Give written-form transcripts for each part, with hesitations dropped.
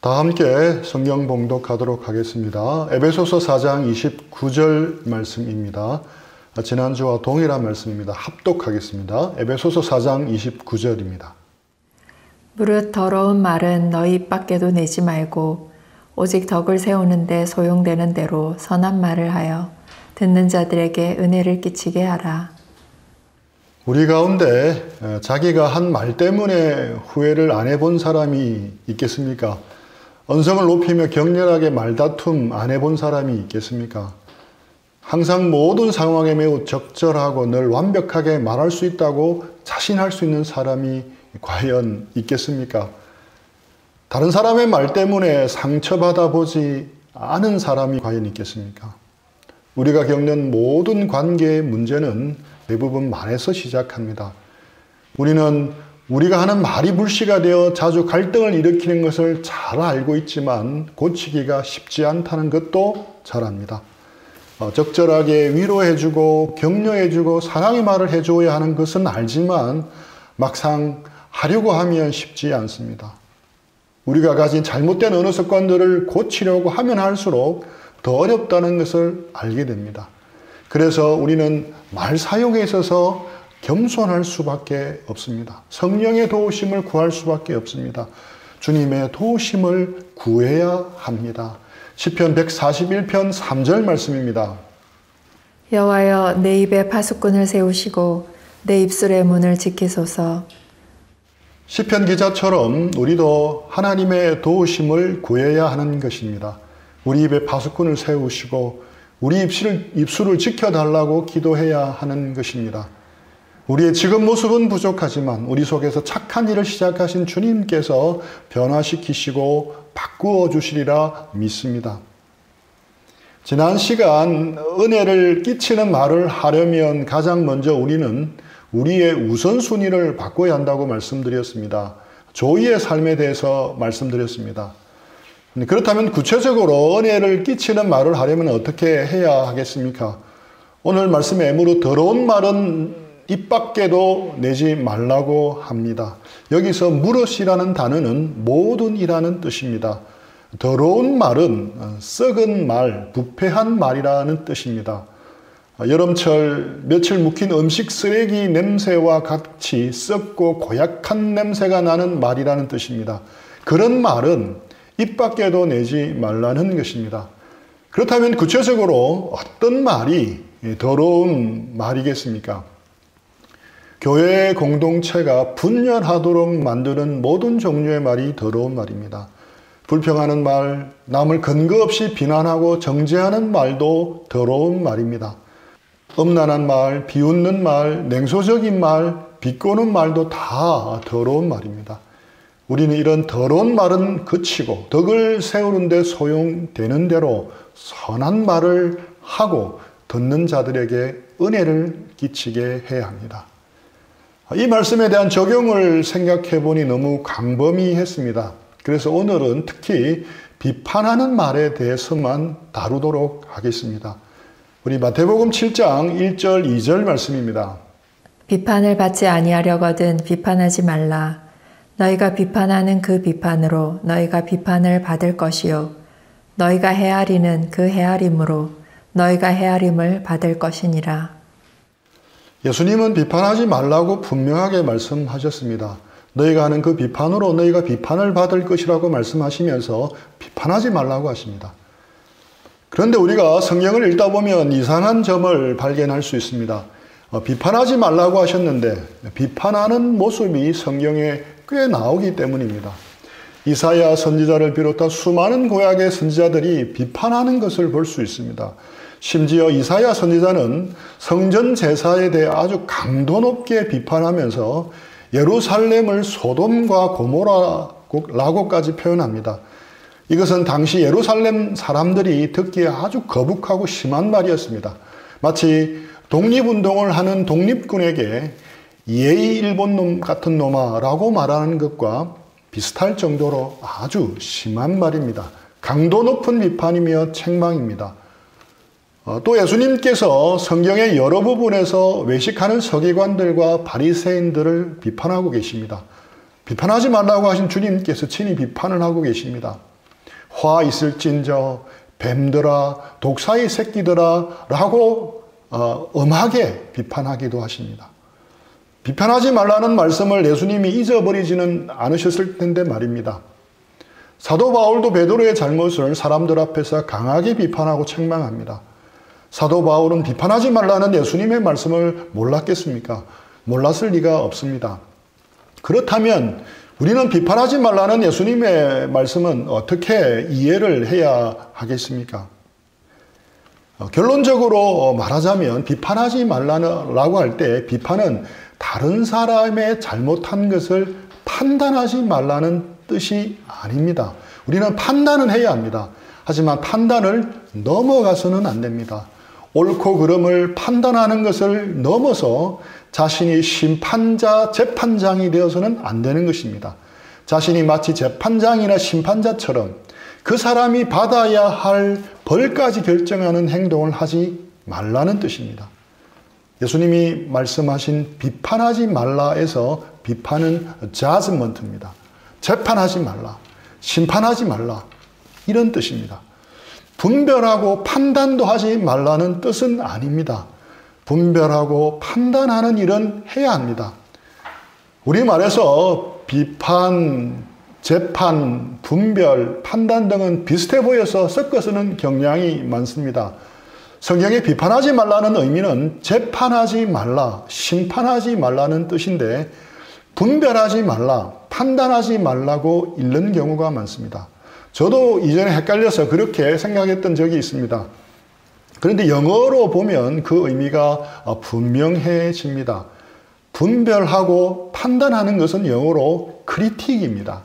다 함께 성경 봉독하도록 하겠습니다. 에베소서 4장 29절 말씀입니다. 지난주와 동일한 말씀입니다. 합독하겠습니다. 에베소서 4장 29절입니다. 무릇 더러운 말은 너희 입 밖에도 내지 말고 오직 덕을 세우는 데 소용되는 대로 선한 말을 하여 듣는 자들에게 은혜를 끼치게 하라. 우리 가운데 자기가 한 말 때문에 후회를 안 해본 사람이 있겠습니까? 언성을 높이며 격렬하게 말다툼 안 해본 사람이 있겠습니까? 항상 모든 상황에 매우 적절하고 늘 완벽하게 말할 수 있다고 자신할 수 있는 사람이 과연 있겠습니까? 다른 사람의 말 때문에 상처받아 보지 않은 사람이 과연 있겠습니까? 우리가 겪는 모든 관계의 문제는 대부분 말에서 시작합니다. 우리는 우리가 하는 말이 불씨가 되어 자주 갈등을 일으키는 것을 잘 알고 있지만 고치기가 쉽지 않다는 것도 잘 압니다. 적절하게 위로해주고 격려해주고 사랑의 말을 해줘야 하는 것은 알지만 막상 하려고 하면 쉽지 않습니다. 우리가 가진 잘못된 언어 습관들을 고치려고 하면 할수록 더 어렵다는 것을 알게 됩니다. 그래서 우리는 말 사용에 있어서 겸손할 수밖에 없습니다. 성령의 도우심을 구할 수밖에 없습니다. 주님의 도우심을 구해야 합니다. 시편 141편 3절 말씀입니다. 여호와여 내 입에 파수꾼을 세우시고 내 입술의 문을 지키소서. 시편 기자처럼 우리도 하나님의 도우심을 구해야 하는 것입니다. 우리 입에 파수꾼을 세우시고 우리 입술을 지켜달라고 기도해야 하는 것입니다. 우리의 지금 모습은 부족하지만 우리 속에서 착한 일을 시작하신 주님께서 변화시키시고 바꾸어 주시리라 믿습니다. 지난 시간 은혜를 끼치는 말을 하려면 가장 먼저 우리는 우리의 우선순위를 바꿔야 한다고 말씀드렸습니다. 조의의 삶에 대해서 말씀드렸습니다. 그렇다면 구체적으로 은혜를 끼치는 말을 하려면 어떻게 해야 하겠습니까? 오늘 말씀의 애무로 더러운 말은 입 밖에도 내지 말라고 합니다. 여기서 무릇이라는 단어는 모든이라는 뜻입니다. 더러운 말은 썩은 말, 부패한 말이라는 뜻입니다. 여름철 며칠 묵힌 음식 쓰레기 냄새와 같이 썩고 고약한 냄새가 나는 말이라는 뜻입니다. 그런 말은 입 밖에도 내지 말라는 것입니다. 그렇다면 구체적으로 어떤 말이 더러운 말이겠습니까? 교회 공동체가 분열하도록 만드는 모든 종류의 말이 더러운 말입니다. 불평하는 말, 남을 근거 없이 비난하고 정죄하는 말도 더러운 말입니다. 엄난한 말, 비웃는 말, 냉소적인 말, 비꼬는 말도 다 더러운 말입니다. 우리는 이런 더러운 말은 그치고 덕을 세우는 데 소용되는 대로 선한 말을 하고 듣는 자들에게 은혜를 끼치게 해야 합니다. 이 말씀에 대한 적용을 생각해 보니 너무 광범위했습니다. 그래서 오늘은 특히 비판하는 말에 대해서만 다루도록 하겠습니다. 우리 마태복음 7장 1절 2절 말씀입니다. 비판을 받지 아니하려거든 비판하지 말라. 너희가 비판하는 그 비판으로 너희가 비판을 받을 것이요 너희가 헤아리는 그 헤아림으로 너희가 헤아림을 받을 것이니라. 예수님은 비판하지 말라고 분명하게 말씀하셨습니다. 너희가 하는 그 비판으로 너희가 비판을 받을 것이라고 말씀하시면서 비판하지 말라고 하십니다. 그런데 우리가 성경을 읽다 보면 이상한 점을 발견할 수 있습니다. 비판하지 말라고 하셨는데 비판하는 모습이 성경에 꽤 나오기 때문입니다. 이사야 선지자를 비롯한 수많은 구약의 선지자들이 비판하는 것을 볼 수 있습니다. 심지어 이사야 선지자는 성전 제사에 대해 아주 강도 높게 비판하면서 예루살렘을 소돔과 고모라라고까지 표현합니다. 이것은 당시 예루살렘 사람들이 듣기에 아주 거북하고 심한 말이었습니다. 마치 독립운동을 하는 독립군에게 예의 일본 놈 같은 놈아라고 말하는 것과 비슷할 정도로 아주 심한 말입니다. 강도 높은 비판이며 책망입니다. 또 예수님께서 성경의 여러 부분에서 외식하는 서기관들과 바리새인들을 비판하고 계십니다. 비판하지 말라고 하신 주님께서 친히 비판을 하고 계십니다. 화 있을진저, 뱀들아, 독사의 새끼들아 라고 엄하게 비판하기도 하십니다. 비판하지 말라는 말씀을 예수님이 잊어버리지는 않으셨을 텐데 말입니다. 사도 바울도 베드로의 잘못을 사람들 앞에서 강하게 비판하고 책망합니다. 사도 바울은 비판하지 말라는 예수님의 말씀을 몰랐겠습니까? 몰랐을 리가 없습니다. 그렇다면 우리는 비판하지 말라는 예수님의 말씀은 어떻게 이해를 해야 하겠습니까? 결론적으로 말하자면 비판하지 말라고 할 때 비판은 다른 사람의 잘못한 것을 판단하지 말라는 뜻이 아닙니다. 우리는 판단은 해야 합니다. 하지만 판단을 넘어가서는 안 됩니다. 옳고 그름을 판단하는 것을 넘어서 자신이 심판자, 재판장이 되어서는 안 되는 것입니다. 자신이 마치 재판장이나 심판자처럼 그 사람이 받아야 할 벌까지 결정하는 행동을 하지 말라는 뜻입니다. 예수님이 말씀하신 비판하지 말라에서 비판은 judgment입니다. 재판하지 말라, 심판하지 말라 이런 뜻입니다. 분별하고 판단도 하지 말라는 뜻은 아닙니다. 분별하고 판단하는 일은 해야 합니다. 우리말에서 비판, 재판, 분별, 판단 등은 비슷해 보여서 섞어서는 경향이 많습니다. 성경에 비판하지 말라는 의미는 재판하지 말라, 심판하지 말라는 뜻인데 분별하지 말라, 판단하지 말라고 읽는 경우가 많습니다. 저도 이전에 헷갈려서 그렇게 생각했던 적이 있습니다. 그런데 영어로 보면 그 의미가 분명해집니다. 분별하고 판단하는 것은 영어로 critic입니다.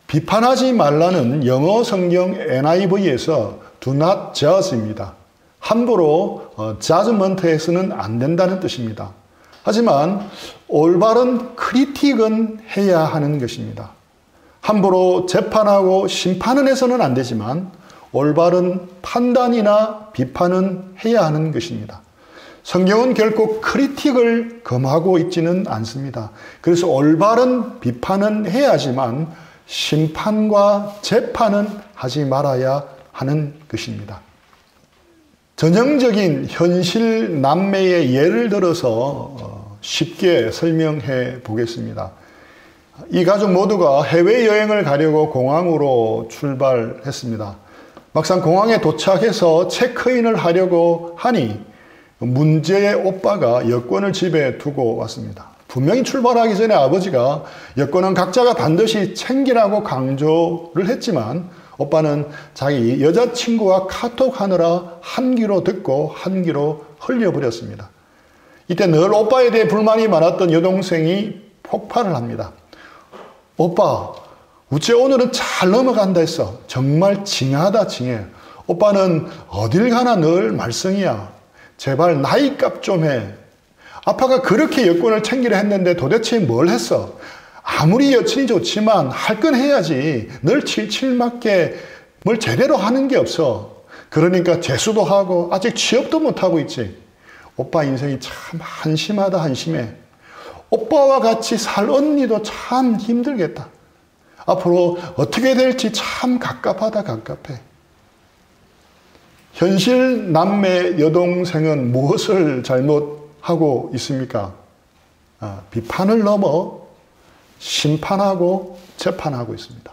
비판하지 말라는 영어 성경 NIV에서 do not judge입니다. 함부로 judgment해서는 안 된다는 뜻입니다. 하지만 올바른 critic은 해야 하는 것입니다. 함부로 재판하고 심판은 해서는 안 되지만 올바른 판단이나 비판은 해야 하는 것입니다. 성경은 결코 크리틱을 금하고 있지는 않습니다. 그래서 올바른 비판은 해야지만 심판과 재판은 하지 말아야 하는 것입니다. 전형적인 현실 남매의 예를 들어서 쉽게 설명해 보겠습니다. 이 가족 모두가 해외여행을 가려고 공항으로 출발했습니다. 막상 공항에 도착해서 체크인을 하려고 하니 문제의 오빠가 여권을 집에 두고 왔습니다. 분명히 출발하기 전에 아버지가 여권은 각자가 반드시 챙기라고 강조를 했지만 오빠는 자기 여자친구와 카톡하느라 한 귀로 듣고 한 귀로 흘려버렸습니다. 이때 늘 오빠에 대해 불만이 많았던 여동생이 폭발을 합니다. 오빠, 우째 오늘은 잘 넘어간다 했어. 정말 징하다 징해. 오빠는 어딜 가나 늘 말썽이야. 제발 나이값 좀 해. 아빠가 그렇게 여권을 챙기려 했는데 도대체 뭘 했어? 아무리 여친이 좋지만 할 건 해야지. 늘 칠칠맞게 뭘 제대로 하는 게 없어. 그러니까 재수도 하고 아직 취업도 못하고 있지. 오빠 인생이 참 한심하다 한심해. 오빠와 같이 살 언니도 참 힘들겠다. 앞으로 어떻게 될지 참 갑갑하다 갑갑해. 현실 남매 여동생은 무엇을 잘못하고 있습니까? 비판을 넘어 심판하고 재판하고 있습니다.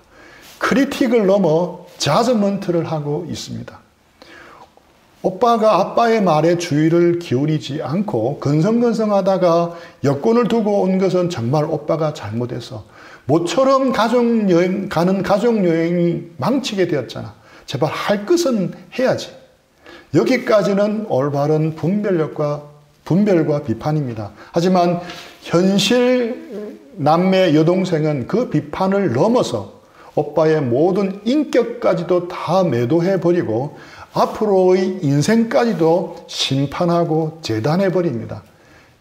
크리틱을 넘어 자저먼트를 하고 있습니다. 오빠가 아빠의 말에 주의를 기울이지 않고 건성건성하다가 여권을 두고 온 것은 정말 오빠가 잘못했어. 모처럼 가는 가족여행이 망치게 되었잖아. 제발 할 것은 해야지. 여기까지는 올바른 분별과 비판입니다. 하지만 현실 남매 여동생은 그 비판을 넘어서 오빠의 모든 인격까지도 다 매도해버리고 앞으로의 인생까지도 심판하고 재단해버립니다.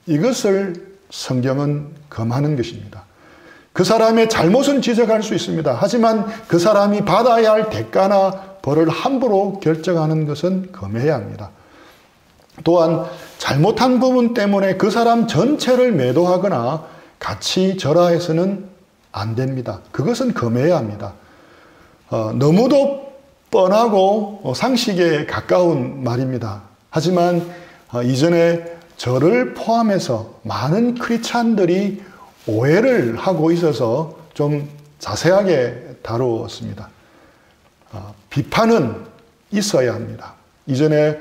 이것을 성경은 금하는 것입니다. 그 사람의 잘못은 지적할 수 있습니다. 하지만 그 사람이 받아야 할 대가나 벌을 함부로 결정하는 것은 금해야 합니다. 또한 잘못한 부분 때문에 그 사람 전체를 매도하거나 같이 절하해서는 안 됩니다. 그것은 금해야 합니다. 너무도 뻔하고 상식에 가까운 말입니다. 하지만 이전에 저를 포함해서 많은 크리스찬들이 오해를 하고 있어서 좀 자세하게 다루었습니다. 비판은 있어야 합니다. 이전에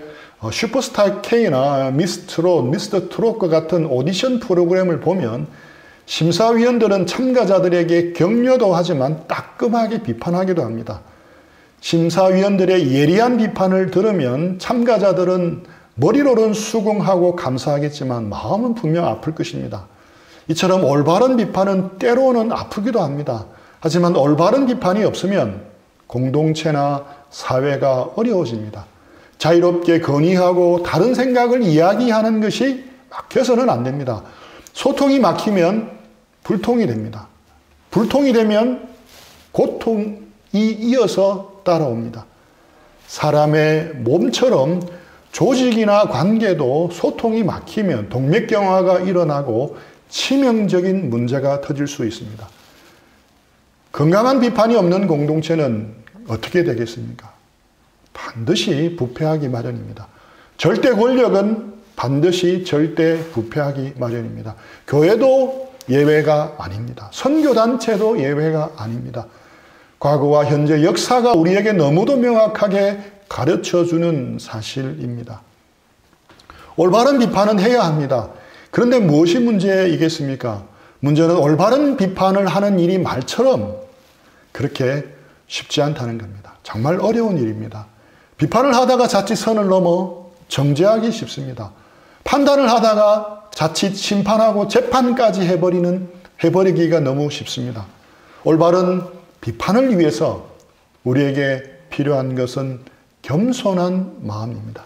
슈퍼스타 K나 미스터 트롯과 같은 오디션 프로그램을 보면 심사위원들은 참가자들에게 격려도 하지만 따끔하게 비판하기도 합니다. 심사위원들의 예리한 비판을 들으면 참가자들은 머리로는 수긍하고 감사하겠지만 마음은 분명 아플 것입니다. 이처럼 올바른 비판은 때로는 아프기도 합니다. 하지만 올바른 비판이 없으면 공동체나 사회가 어려워집니다. 자유롭게 건의하고 다른 생각을 이야기하는 것이 막혀서는 안 됩니다. 소통이 막히면 불통이 됩니다. 불통이 되면 고통이 이어서 따라옵니다. 사람의 몸처럼 조직이나 관계도 소통이 막히면 동맥경화가 일어나고 치명적인 문제가 터질 수 있습니다. 건강한 비판이 없는 공동체는 어떻게 되겠습니까? 반드시 부패하기 마련입니다. 절대 권력은 반드시 절대 부패하기 마련입니다. 교회도 예외가 아닙니다. 선교단체도 예외가 아닙니다. 과거와 현재 역사가 우리에게 너무도 명확하게 가르쳐주는 사실입니다. 올바른 비판은 해야 합니다. 그런데 무엇이 문제이겠습니까? 문제는 올바른 비판을 하는 일이 말처럼 그렇게 쉽지 않다는 겁니다. 정말 어려운 일입니다. 비판을 하다가 자칫 선을 넘어 정죄하기 쉽습니다. 판단을 하다가 자칫 심판하고 재판까지 해버리기가 너무 쉽습니다. 올바른 비판을 위해서 우리에게 필요한 것은 겸손한 마음입니다.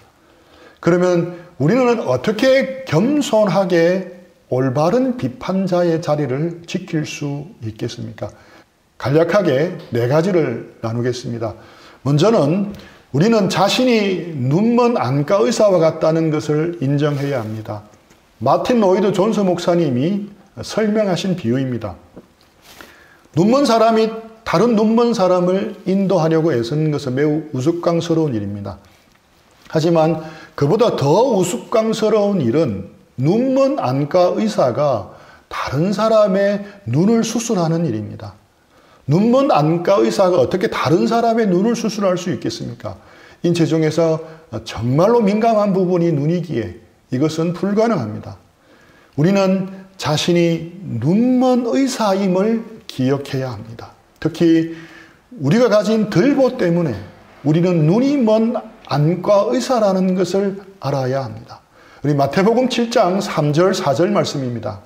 그러면 우리는 어떻게 겸손하게 올바른 비판자의 자리를 지킬 수 있겠습니까? 간략하게 4가지를 나누겠습니다. 먼저는 우리는 자신이 눈먼 안과 의사와 같다는 것을 인정해야 합니다. 마틴 로이드 존스 목사님이 설명하신 비유입니다. 눈먼 사람이 다른 눈먼 사람을 인도하려고 애쓰는 것은 매우 우스꽝스러운 일입니다. 하지만 그보다 더 우스꽝스러운 일은 눈먼 안과 의사가 다른 사람의 눈을 수술하는 일입니다. 눈먼 안과 의사가 어떻게 다른 사람의 눈을 수술할 수 있겠습니까? 인체 중에서 정말로 민감한 부분이 눈이기에 이것은 불가능합니다. 우리는 자신이 눈먼 의사임을 기억해야 합니다. 특히 우리가 가진 들보 때문에 우리는 눈이 먼 안과 의사라는 것을 알아야 합니다. 우리 마태복음 7장 3절 4절 말씀입니다.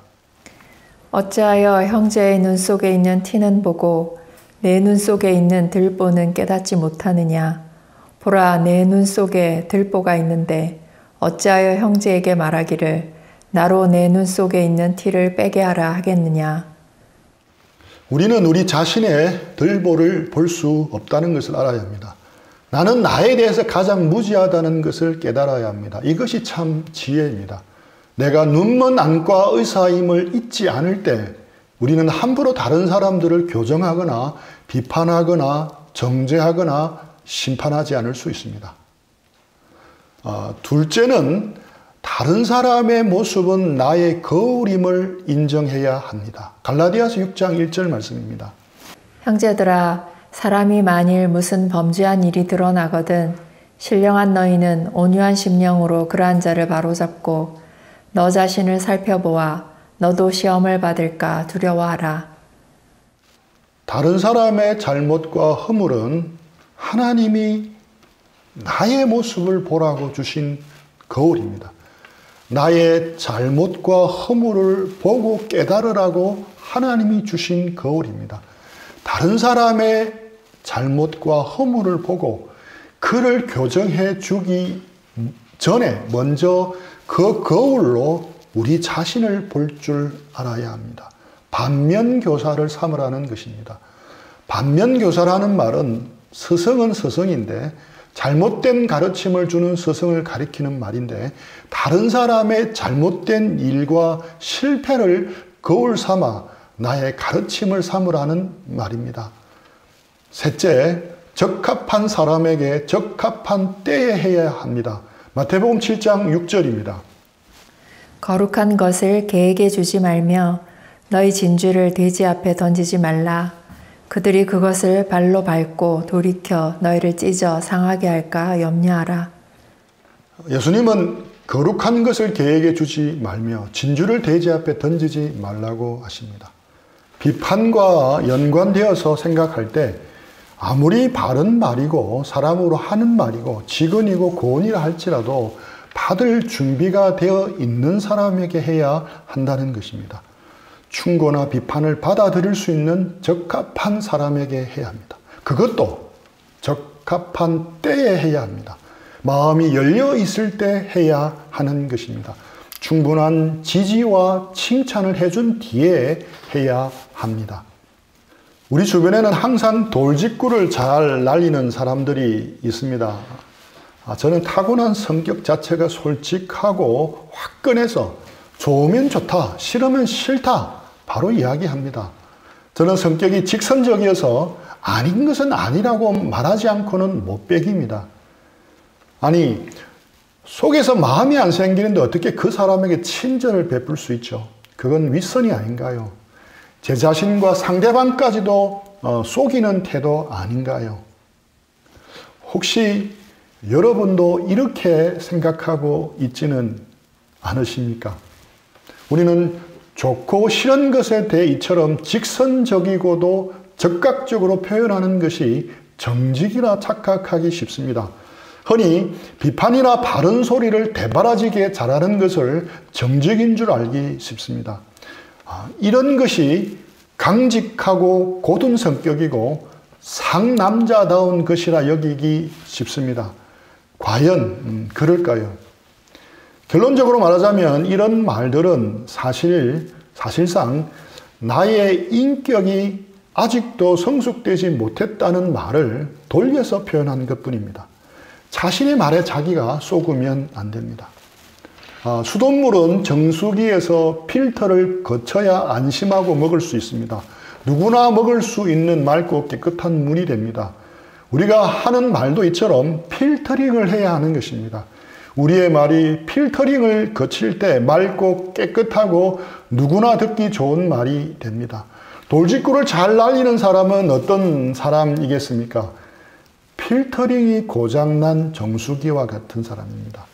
어찌하여 형제의 눈 속에 있는 티는 보고 내 눈 속에 있는 들보는 깨닫지 못하느냐? 보라, 내 눈 속에 들보가 있는데 어찌하여 형제에게 말하기를 나로 내 눈 속에 있는 티를 빼게 하라 하겠느냐? 우리는 우리 자신의 들보를 볼 수 없다는 것을 알아야 합니다. 나는 나에 대해서 가장 무지하다는 것을 깨달아야 합니다. 이것이 참 지혜입니다. 내가 눈먼 안과 의사임을 잊지 않을 때 우리는 함부로 다른 사람들을 교정하거나 비판하거나 정죄하거나 심판하지 않을 수 있습니다. 둘째는 다른 사람의 모습은 나의 거울임을 인정해야 합니다. 갈라디아서 6장 1절 말씀입니다. 형제들아, 사람이 만일 무슨 범죄한 일이 드러나거든 신령한 너희는 온유한 심령으로 그러한 자를 바로잡고 너 자신을 살펴보아 너도 시험을 받을까 두려워하라. 다른 사람의 잘못과 허물은 하나님이 나의 모습을 보라고 주신 거울입니다. 나의 잘못과 허물을 보고 깨달으라고 하나님이 주신 거울입니다. 다른 사람의 잘못과 허물을 보고 그를 교정해 주기 전에 먼저 그 거울로 우리 자신을 볼 줄 알아야 합니다. 반면교사를 삼으라는 것입니다. 반면교사라는 말은 스승은 스승인데 잘못된 가르침을 주는 스승을 가리키는 말인데 다른 사람의 잘못된 일과 실패를 거울 삼아 나의 가르침을 삼으라는 말입니다. 셋째, 적합한 사람에게 적합한 때에 해야 합니다. 마태복음 7장 6절입니다. 거룩한 것을 개에게 주지 말며 너희 진주를 돼지 앞에 던지지 말라. 그들이 그것을 발로 밟고 돌이켜 너희를 찢어 상하게 할까 염려하라. 예수님은 거룩한 것을 개에게 주지 말며 진주를 돼지 앞에 던지지 말라고 하십니다. 비판과 연관되어서 생각할 때 아무리 바른 말이고 사람으로 하는 말이고 직언이고 고언이라 할지라도 받을 준비가 되어 있는 사람에게 해야 한다는 것입니다. 충고나 비판을 받아들일 수 있는 적합한 사람에게 해야 합니다. 그것도 적합한 때에 해야 합니다. 마음이 열려 있을 때 해야 하는 것입니다. 충분한 지지와 칭찬을 해준 뒤에 해야 합니다. 우리 주변에는 항상 돌직구를 잘 날리는 사람들이 있습니다. 저는 타고난 성격 자체가 솔직하고 화끈해서 좋으면 좋다, 싫으면 싫다 바로 이야기합니다. 저는 성격이 직선적이어서 아닌 것은 아니라고 말하지 않고는 못 빼깁니다. 아니, 속에서 마음이 안 생기는데 어떻게 그 사람에게 친절을 베풀 수 있죠? 그건 윗선이 아닌가요? 제 자신과 상대방까지도 속이는 태도 아닌가요? 혹시 여러분도 이렇게 생각하고 있지는 않으십니까? 우리는 좋고 싫은 것에 대해 이처럼 직선적이고도 적극적으로 표현하는 것이 정직이라 착각하기 쉽습니다. 흔히 비판이나 바른 소리를 대바라지게 잘하는 것을 정직인 줄 알기 쉽습니다. 이런 것이 강직하고 고든 성격이고 상남자다운 것이라 여기기 쉽습니다. 과연 그럴까요? 결론적으로 말하자면 이런 말들은 사실상 나의 인격이 아직도 성숙되지 못했다는 말을 돌려서 표현한 것뿐입니다. 자신의 말에 자기가 쏘으면 안 됩니다. 수돗물은 정수기에서 필터를 거쳐야 안심하고 먹을 수 있습니다. 누구나 먹을 수 있는 맑고 깨끗한 물이 됩니다. 우리가 하는 말도 이처럼 필터링을 해야 하는 것입니다. 우리의 말이 필터링을 거칠 때 맑고 깨끗하고 누구나 듣기 좋은 말이 됩니다. 돌직구를 잘 날리는 사람은 어떤 사람이겠습니까? 필터링이 고장난 정수기와 같은 사람입니다.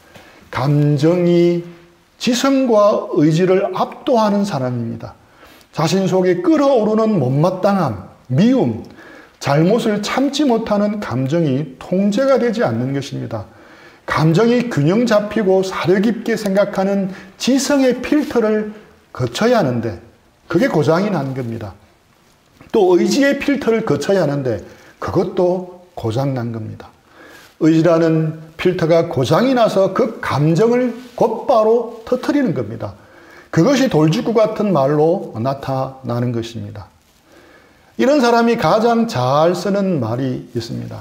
감정이 지성과 의지를 압도하는 사람입니다. 자신 속에 끓어오르는 못마땅함, 미움, 잘못을 참지 못하는 감정이 통제가 되지 않는 것입니다. 감정이 균형 잡히고 사려 깊게 생각하는 지성의 필터를 거쳐야 하는데 그게 고장이 난 겁니다. 또 의지의 필터를 거쳐야 하는데 그것도 고장 난 겁니다. 의지라는 필터가 고장이 나서 그 감정을 곧바로 터뜨리는 겁니다. 그것이 돌직구 같은 말로 나타나는 것입니다. 이런 사람이 가장 잘 쓰는 말이 있습니다.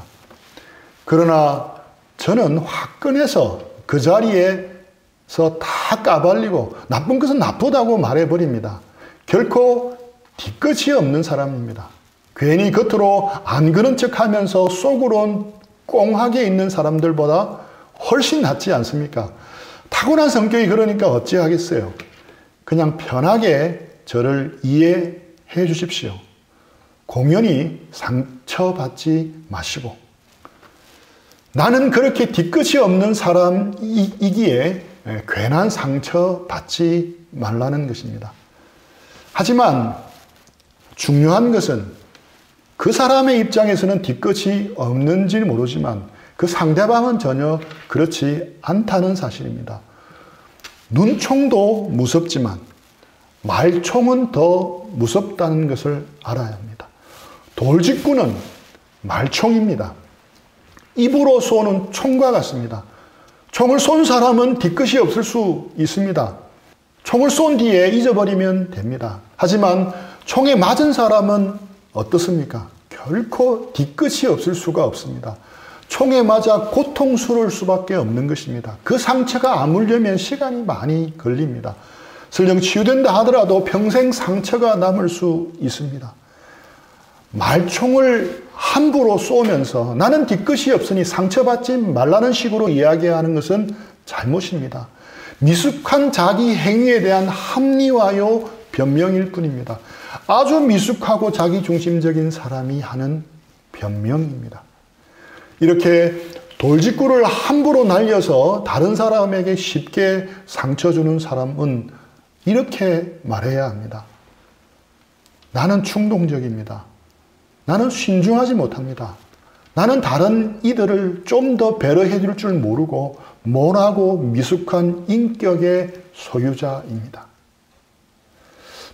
그러나 저는 화끈해서 그 자리에서 다 까발리고 나쁜 것은 나쁘다고 말해버립니다. 결코 뒤끝이 없는 사람입니다. 괜히 겉으로 안 그런 척하면서 속으론 꽁하게 있는 사람들보다 훨씬 낫지 않습니까? 타고난 성격이 그러니까 어찌하겠어요? 그냥 편하게 저를 이해해 주십시오. 공연히 상처받지 마시고 나는 그렇게 뒤끝이 없는 사람이기에 괜한 상처 받지 말라는 것입니다. 하지만 중요한 것은 그 사람의 입장에서는 뒤끝이 없는지는 모르지만 그 상대방은 전혀 그렇지 않다는 사실입니다. 눈총도 무섭지만 말총은 더 무섭다는 것을 알아야 합니다. 돌직구는 말총입니다. 입으로 쏘는 총과 같습니다. 총을 쏜 사람은 뒤끝이 없을 수 있습니다. 총을 쏜 뒤에 잊어버리면 됩니다. 하지만 총에 맞은 사람은 어떻습니까? 결코 뒤끝이 없을 수가 없습니다. 총에 맞아 고통스러울 수밖에 없는 것입니다. 그 상처가 아물려면 시간이 많이 걸립니다. 설령 치유된다 하더라도 평생 상처가 남을 수 있습니다. 말총을 함부로 쏘면서 나는 뒤끝이 없으니 상처받지 말라는 식으로 이야기하는 것은 잘못입니다. 미숙한 자기 행위에 대한 합리화요 변명일 뿐입니다. 아주 미숙하고 자기중심적인 사람이 하는 변명입니다. 이렇게 돌직구를 함부로 날려서 다른 사람에게 쉽게 상처 주는 사람은 이렇게 말해야 합니다. 나는 충동적입니다. 나는 신중하지 못합니다. 나는 다른 이들을 좀 더 배려해 줄 줄 모르고 모나고 미숙한 인격의 소유자입니다.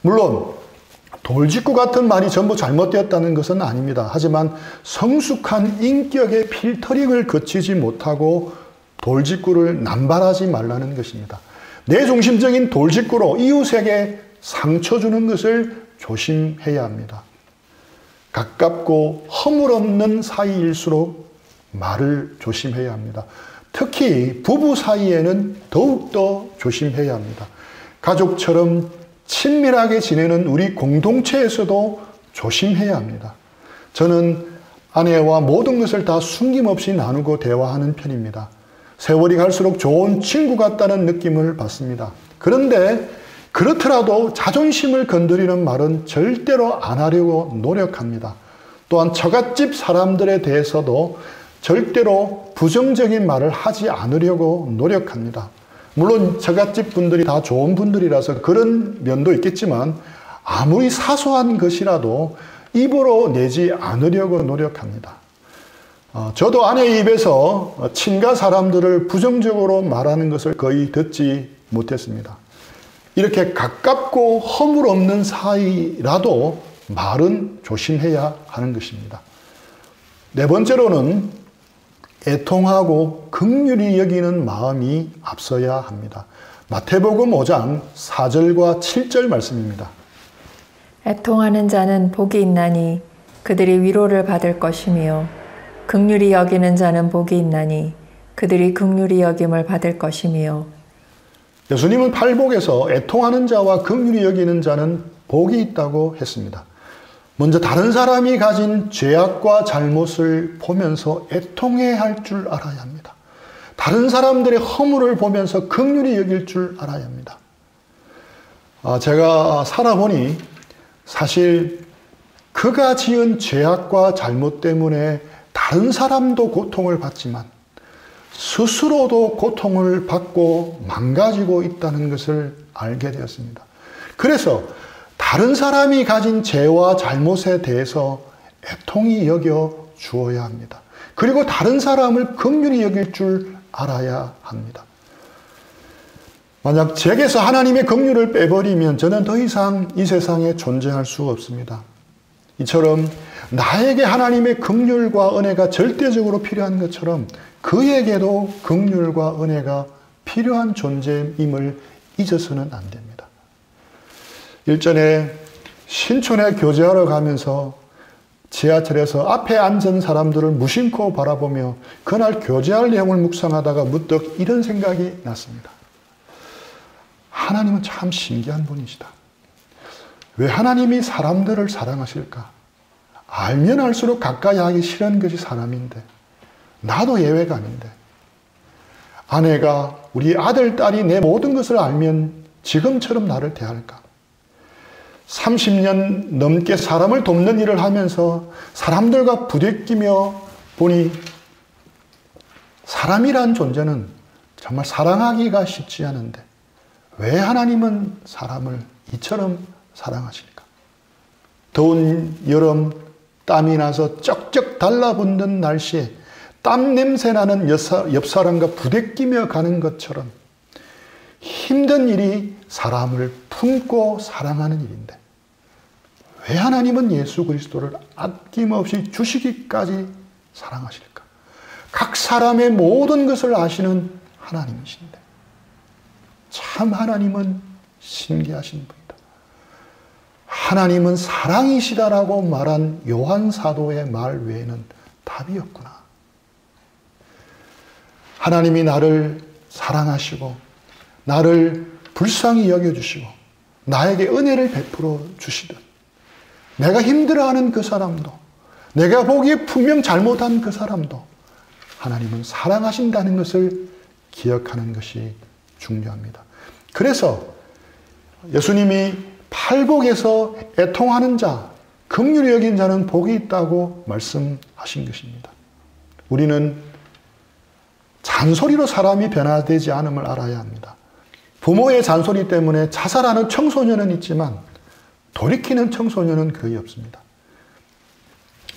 물론 돌직구 같은 말이 전부 잘못되었다는 것은 아닙니다. 하지만 성숙한 인격의 필터링을 거치지 못하고 돌직구를 남발하지 말라는 것입니다. 내중심적인 돌직구로 이웃에게 상처 주는 것을 조심해야 합니다. 가깝고 허물없는 사이일수록 말을 조심해야 합니다. 특히 부부 사이에는 더욱더 조심해야 합니다. 가족처럼 친밀하게 지내는 우리 공동체에서도 조심해야 합니다. 저는 아내와 모든 것을 다 숨김없이 나누고 대화하는 편입니다. 세월이 갈수록 좋은 친구 같다는 느낌을 받습니다. 그런데 그렇더라도 자존심을 건드리는 말은 절대로 안 하려고 노력합니다. 또한 처갓집 사람들에 대해서도 절대로 부정적인 말을 하지 않으려고 노력합니다. 물론 처갓집 분들이 다 좋은 분들이라서 그런 면도 있겠지만 아무리 사소한 것이라도 입으로 내지 않으려고 노력합니다. 저도 아내의 입에서 친가 사람들을 부정적으로 말하는 것을 거의 듣지 못했습니다. 이렇게 가깝고 허물 없는 사이라도 말은 조심해야 하는 것입니다. 네 번째로는 애통하고 긍휼히 여기는 마음이 앞서야 합니다. 마태복음 5장 4절과 7절 말씀입니다. 애통하는 자는 복이 있나니 그들이 위로를 받을 것이며 긍휼히 여기는 자는 복이 있나니 그들이 긍휼히 여김을 받을 것이며. 예수님은 팔복에서 애통하는 자와 긍휼히 여기는 자는 복이 있다고 했습니다. 먼저 다른 사람이 가진 죄악과 잘못을 보면서 애통해야 할 줄 알아야 합니다. 다른 사람들의 허물을 보면서 긍휼히 여길 줄 알아야 합니다. 제가 살아보니 사실 그가 지은 죄악과 잘못 때문에 다른 사람도 고통을 받지만 스스로도 고통을 받고 망가지고 있다는 것을 알게 되었습니다. 그래서 다른 사람이 가진 죄와 잘못에 대해서 애통히 여겨 주어야 합니다. 그리고 다른 사람을 긍휼히 여길 줄 알아야 합니다. 만약 제게서 하나님의 긍휼을 빼버리면 저는 더 이상 이 세상에 존재할 수 없습니다. 이처럼 나에게 하나님의 긍휼과 은혜가 절대적으로 필요한 것처럼 그에게도 긍휼과 은혜가 필요한 존재임을 잊어서는 안 됩니다. 일전에 신촌에 교제하러 가면서 지하철에서 앞에 앉은 사람들을 무심코 바라보며 그날 교제할 내용을 묵상하다가 문득 이런 생각이 났습니다. 하나님은 참 신기한 분이시다. 왜 하나님이 사람들을 사랑하실까? 알면 알수록 가까이 하기 싫은 것이 사람인데 나도 예외가 아닌데 아내가 우리 아들, 딸이 내 모든 것을 알면 지금처럼 나를 대할까? 30년 넘게 사람을 돕는 일을 하면서 사람들과 부대끼며 보니 사람이란 존재는 정말 사랑하기가 쉽지 않은데 왜 하나님은 사람을 이처럼 사랑하실까? 더운 여름 땀이 나서 쩍쩍 달라붙는 날씨에 땀 냄새 나는 옆 사람과 부대끼며 가는 것처럼 힘든 일이 사람을 품고 사랑하는 일인데 왜 하나님은 예수 그리스도를 아낌없이 주시기까지 사랑하실까? 각 사람의 모든 것을 아시는 하나님이신데 참 하나님은 신기하신 분이다. 하나님은 사랑이시다라고 말한 요한 사도의 말 외에는 답이 없구나. 하나님이 나를 사랑하시고 나를 불쌍히 여겨주시고 나에게 은혜를 베풀어 주시듯 내가 힘들어하는 그 사람도 내가 보기에 분명 잘못한 그 사람도 하나님은 사랑하신다는 것을 기억하는 것이 중요합니다. 그래서 예수님이 팔복에서 애통하는 자, 긍휼히 여긴 자는 복이 있다고 말씀하신 것입니다. 우리는 잔소리로 사람이 변화되지 않음을 알아야 합니다. 부모의 잔소리 때문에 자살하는 청소년은 있지만 돌이키는 청소년은 거의 없습니다.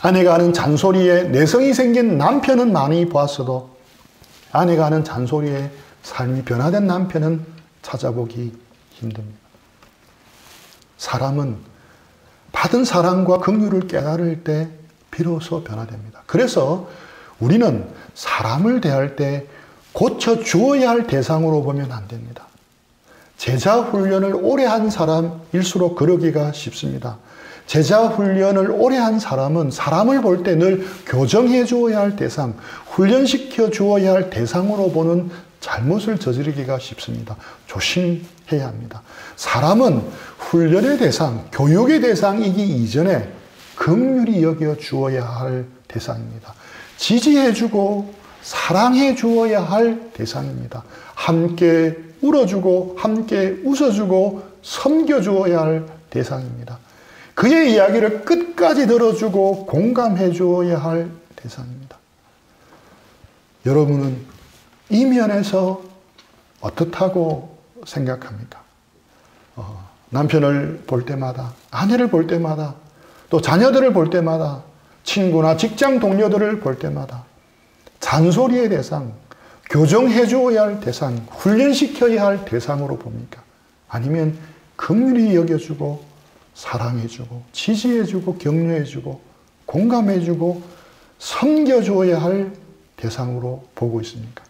아내가 하는 잔소리에 내성이 생긴 남편은 많이 보았어도 아내가 하는 잔소리에 삶이 변화된 남편은 찾아보기 힘듭니다. 사람은 받은 사랑과 긍휼을 깨달을 때 비로소 변화됩니다. 그래서 우리는 사람을 대할 때 고쳐주어야 할 대상으로 보면 안 됩니다. 제자 훈련을 오래 한 사람일수록 그러기가 쉽습니다. 제자 훈련을 오래 한 사람은 사람을 볼 때 늘 교정해 주어야 할 대상, 훈련시켜 주어야 할 대상으로 보는 잘못을 저지르기가 쉽습니다. 조심해야 합니다. 사람은 훈련의 대상, 교육의 대상이기 이전에 긍휼히 여겨 주어야 할 대상입니다. 지지해 주고 사랑해 주어야 할 대상입니다. 함께 울어주고 함께 웃어주고 섬겨주어야 할 대상입니다. 그의 이야기를 끝까지 들어주고 공감해 주어야 할 대상입니다. 여러분은 이 면에서 어떻다고 생각합니까? 남편을 볼 때마다, 아내를 볼 때마다, 또 자녀들을 볼 때마다, 친구나 직장 동료들을 볼 때마다 잔소리의 대상, 교정해 주어야 할 대상, 훈련시켜야 할 대상으로 봅니까? 아니면 긍휼히 여겨주고 사랑해주고 지지해주고 격려해주고 공감해주고 섬겨주어야 할 대상으로 보고 있습니까?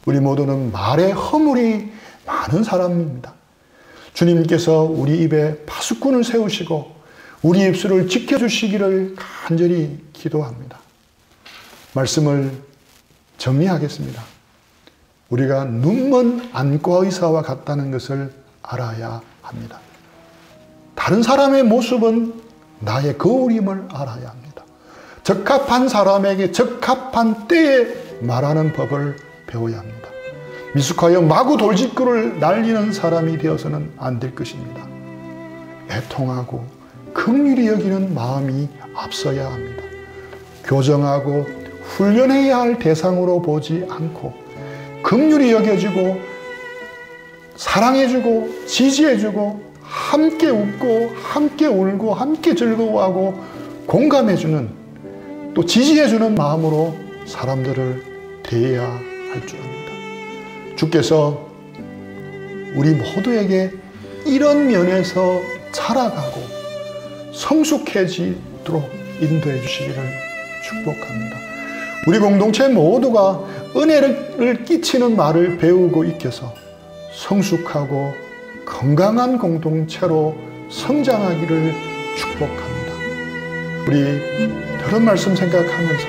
우리 모두는 말에 허물이 많은 사람입니다. 주님께서 우리 입에 파수꾼을 세우시고 우리 입술을 지켜주시기를 간절히 기도합니다. 말씀을 정리하겠습니다. 우리가 눈먼 안과 의사와 같다는 것을 알아야 합니다. 다른 사람의 모습은 나의 거울임을 알아야 합니다. 적합한 사람에게 적합한 때에 말하는 법을 배워야 합니다. 미숙하여 마구 돌직구를 날리는 사람이 되어서는 안 될 것입니다. 애통하고 긍휼히 여기는 마음이 앞서야 합니다. 교정하고 훈련해야 할 대상으로 보지 않고 긍휼히 여겨주고 사랑해주고 지지해주고 함께 웃고 함께 울고 함께 즐거워하고 공감해주는 또 지지해주는 마음으로 사람들을 대해야 할 줄 압니다. 주께서 우리 모두에게 이런 면에서 자라가고 성숙해지도록 인도해 주시기를 축복합니다. 우리 공동체 모두가 은혜를 끼치는 말을 배우고 익혀서 성숙하고 건강한 공동체로 성장하기를 축복합니다. 우리 들은 말씀 생각하면서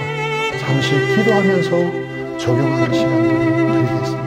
잠시 기도하면서 적용하는 시간을 드리겠습니다.